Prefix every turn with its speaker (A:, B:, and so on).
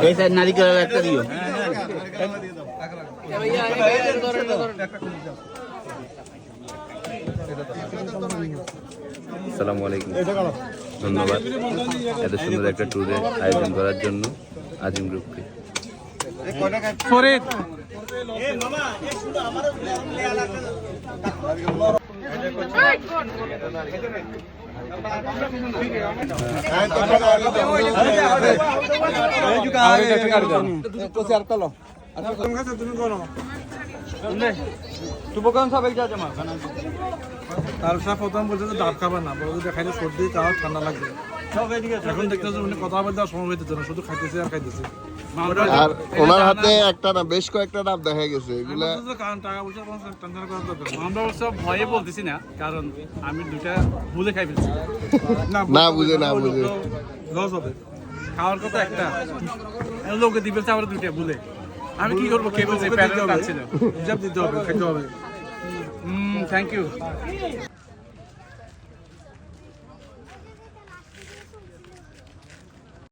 A: এই সাইড নারিকেল একটা দিও।
B: আসসালামু আলাইকুম, ধন্যবাদ এত সুন্দর একটা ট্যুরের আয়োজন করার জন্য আজিম গ্রুপকে।
C: তারপর প্রথম বলছে যে ডাব খাবার না, বলছে যে খাইলে সর্দি তাও ঠান্ডা লাগবে। এখন দেখতেছে উনি কথা বলতে সময় হইতেছে না, শুধু খাইতেছে আর খাইতেছে।
D: আর ওনার হাতে একটা না বেশ কয়েকটা ডাব দেখা গেছে, এগুলা
C: কারণ টাকা পয়সা কোনো টেনশন করার দরকার নেই।
E: আমরা অবশ্য ভয়ে বলতেছি না, কারণ আমি দুটা ভুলে খাই ফেলছি।
D: না বুঝে
C: লস হবে।
E: খাওয়ার কথা একটা, লোকে দিবে আবার দুইটা ভুলে। আমি কি করবো, কে বলছে প্যারেন্ট ছিল।
C: হিসাব দিতে হবে, খেতে হবে।
E: Thank you.